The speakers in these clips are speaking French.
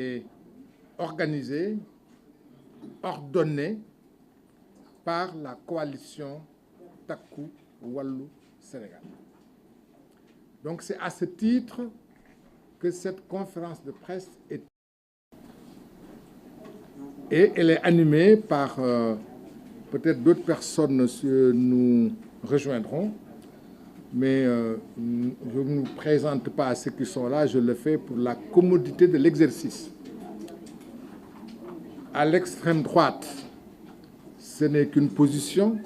est organisée, ordonnée par la coalition Takku Wallu Sénégal. Donc c'est à ce titre que cette conférence de presse est... Et elle est animée par peut-être d'autres personnes nous rejoindront, mais je ne vous présente pas à ceux qui sont là, je le fais pour la commodité de l'exercice. À l'extrême droite, ce n'est qu'une position.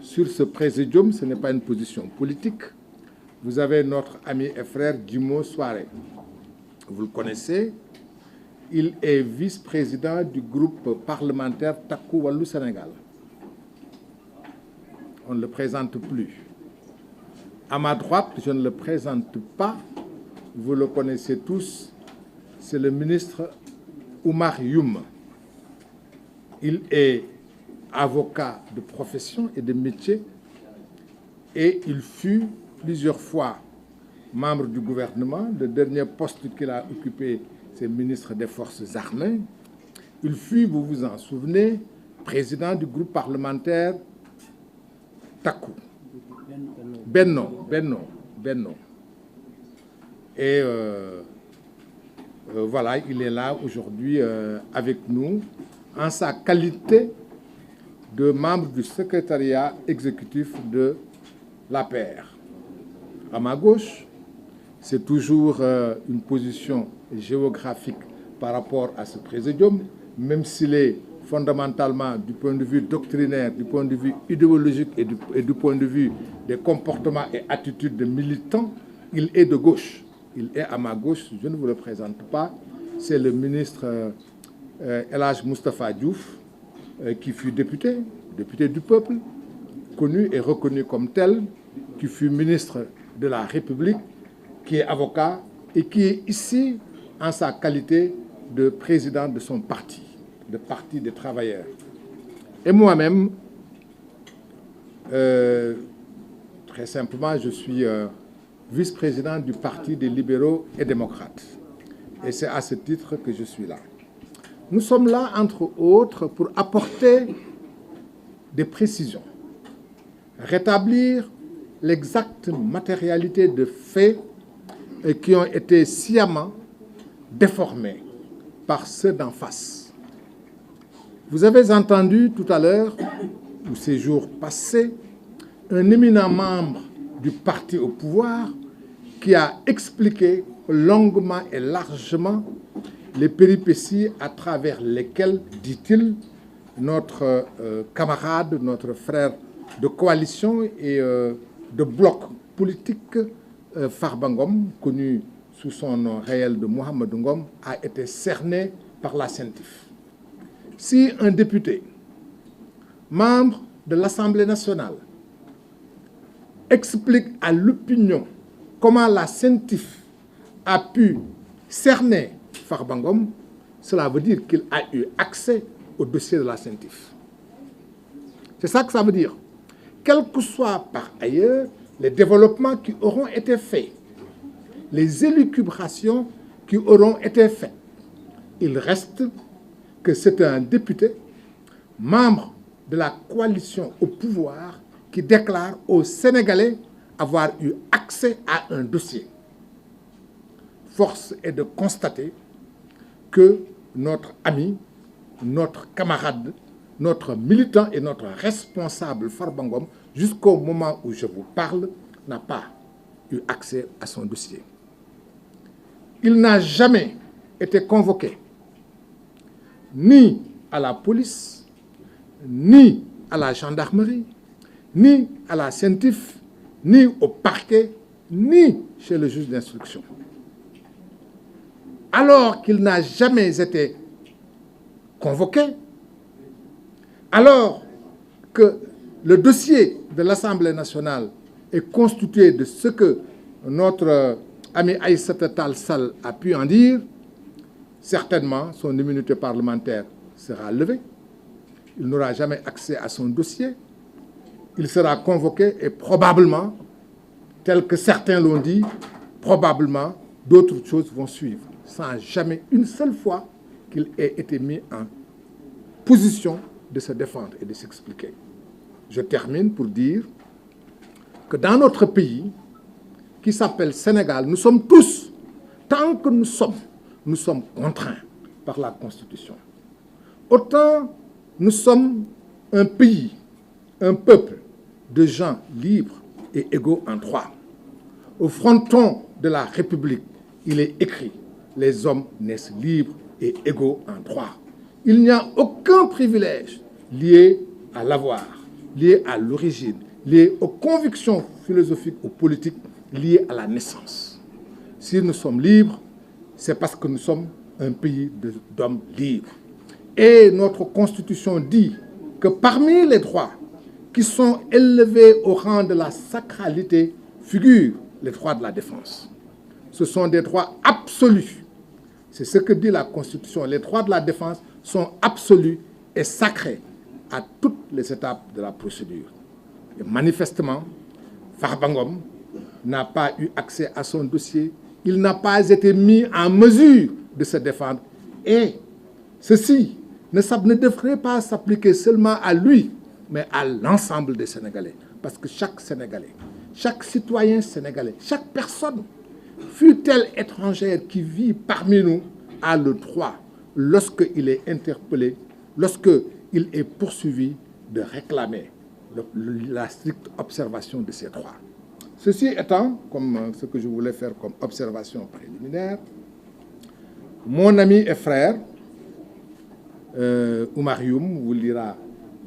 Sur ce présidium, ce n'est pas une position politique. Vous avez notre ami et frère Djimo Souaré. Vous le connaissez. Il est vice-président du groupe parlementaire Takku Wallu Sénégal. On ne le présente plus. À ma droite, je ne le présente pas. Vous le connaissez tous. C'est le ministre Oumar Youm. Il est avocat de profession et de métier et il fut plusieurs fois membre du gouvernement. Le dernier poste qu'il a occupé, c'est ministre des Forces armées. Il fut, vous vous en souvenez, président du groupe parlementaire Takku. Benno. Et voilà, il est là aujourd'hui avec nous en sa qualité de membre du secrétariat exécutif de l'APR. À ma gauche, c'est toujours une position géographique par rapport à ce présidium, même s'il est fondamentalement, du point de vue doctrinaire, du point de vue idéologique et du point de vue des comportements et attitudes de militants, il est de gauche. Il est à ma gauche, je ne vous le présente pas, c'est le ministre El Hadj Moustapha Diouf, qui fut député du peuple, connu et reconnu comme tel, qui fut ministre de la République, qui est avocat et qui est ici en sa qualité de président de son parti, le Parti des travailleurs. Et moi-même, très simplement, je suis vice-président du Parti des libéraux et démocrates. Et c'est à ce titre que je suis là. Nous sommes là, entre autres, pour apporter des précisions, rétablir l'exacte matérialité de faits qui ont été sciemment déformés par ceux d'en face. Vous avez entendu tout à l'heure, ou ces jours passés, un éminent membre du parti au pouvoir qui a expliqué longuement et largement les péripéties à travers lesquelles, dit-il, notre camarade, notre frère de coalition et de bloc politique, Farba Ngom, connu sous son nom réel de Mohamed Ngom, a été cerné par la CENTIF. Si un député, membre de l'Assemblée nationale, explique à l'opinion comment la CENTIF a pu cerner Farba Ngom, cela veut dire qu'il a eu accès au dossier de la CENTIF. C'est ça que ça veut dire. Quels que soient par ailleurs les développements qui auront été faits, les élucubrations qui auront été faites, il reste que c'est un député, membre de la coalition au pouvoir, qui déclare aux Sénégalais avoir eu accès à un dossier. Force est de constater que notre ami, notre camarade, notre militant et notre responsable Farba Ngom, jusqu'au moment où je vous parle, n'a pas eu accès à son dossier. Il n'a jamais été convoqué ni à la police, ni à la gendarmerie, ni à la CENTIF, ni au parquet, ni chez le juge d'instruction. Alors qu'il n'a jamais été convoqué, alors que le dossier de l'Assemblée nationale est constitué de ce que notre ami Aïssata Tall Sall a pu en dire, certainement son immunité parlementaire sera levée. Il n'aura jamais accès à son dossier. Il sera convoqué et probablement, tel que certains l'ont dit, probablement d'autres choses vont suivre. sans jamais une seule fois qu'il ait été mis en position de se défendre et de s'expliquer. Je termine pour dire que dans notre pays, qui s'appelle Sénégal, nous sommes tous, tant que nous sommes contraints par la Constitution. Autant nous sommes un pays, un peuple de gens libres et égaux en droit. Au fronton de la République, il est écrit « Les hommes naissent libres et égaux en droit ». Il n'y a aucun privilège lié à l'avoir, lié à l'origine, lié aux convictions philosophiques ou politiques, liées à la naissance. Si nous sommes libres, c'est parce que nous sommes un pays d'hommes libres. Et notre Constitution dit que parmi les droits qui sont élevés au rang de la sacralité figurent les droits de la défense. Ce sont des droits absolus. C'est ce que dit la Constitution. Les droits de la défense sont absolus et sacrés à toutes les étapes de la procédure. Et manifestement, Farba Ngom n'a pas eu accès à son dossier. Il n'a pas été mis en mesure de se défendre. Et ceci ne devrait pas s'appliquer seulement à lui, mais à l'ensemble des Sénégalais. Parce que chaque Sénégalais, chaque citoyen sénégalais, chaque personne, fût-elle étrangère qui vit parmi nous, a le droit, lorsqu'il est interpellé, lorsqu'il est poursuivi, de réclamer la stricte observation de ses droits. Ceci étant, comme ce que je voulais faire comme observation préliminaire, mon ami et frère, Oumar Youm, vous lira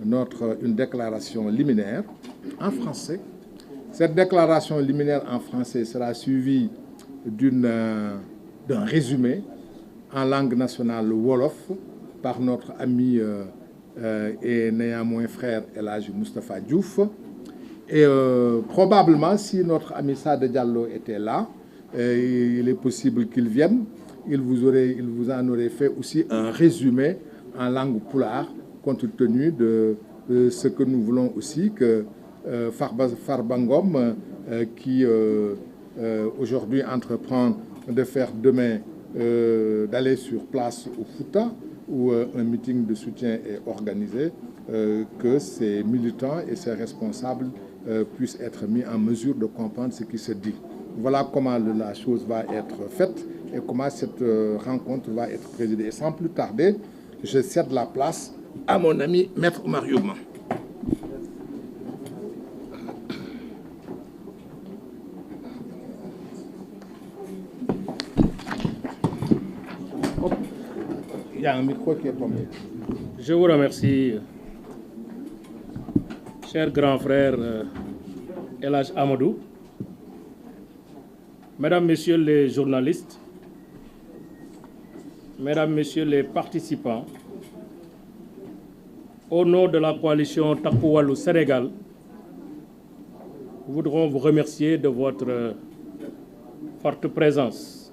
une déclaration liminaire en français. Cette déclaration liminaire en français sera suivie d'un résumé en langue nationale wolof par notre ami et néanmoins frère El Hadji Moustapha Diouf. Et probablement, si notre ami Sada Diallo était là, il est possible qu'il vienne. Il vous en aurait fait aussi un résumé en langue pulaar, compte tenu de ce que nous voulons aussi que Farba Ngom, qui aujourd'hui entreprend de faire demain, d'aller sur place au Fouta, où un meeting de soutien est organisé, que ces militants et ces responsables puissent être mis en mesure de comprendre ce qui se dit. Voilà comment la chose va être faite et comment cette rencontre va être présidée. Et sans plus tarder, je cède la place à mon ami Maître Oumar Youm. Il y a un micro qui est tombé. Je vous remercie, cher grand frère El Hadji Amadou. Mesdames, Messieurs les journalistes, Mesdames, Messieurs les participants, au nom de la coalition Takku Wallu Sénégal, nous voudrons vous remercier de votre forte présence.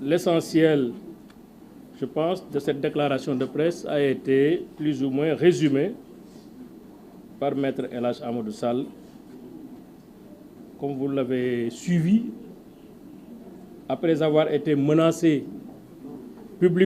L'essentiel, je pense, de cette déclaration de presse a été plus ou moins résumé par Maître El Hadji Amadou Sall. Comme vous l'avez suivi, après avoir été menacé publiquement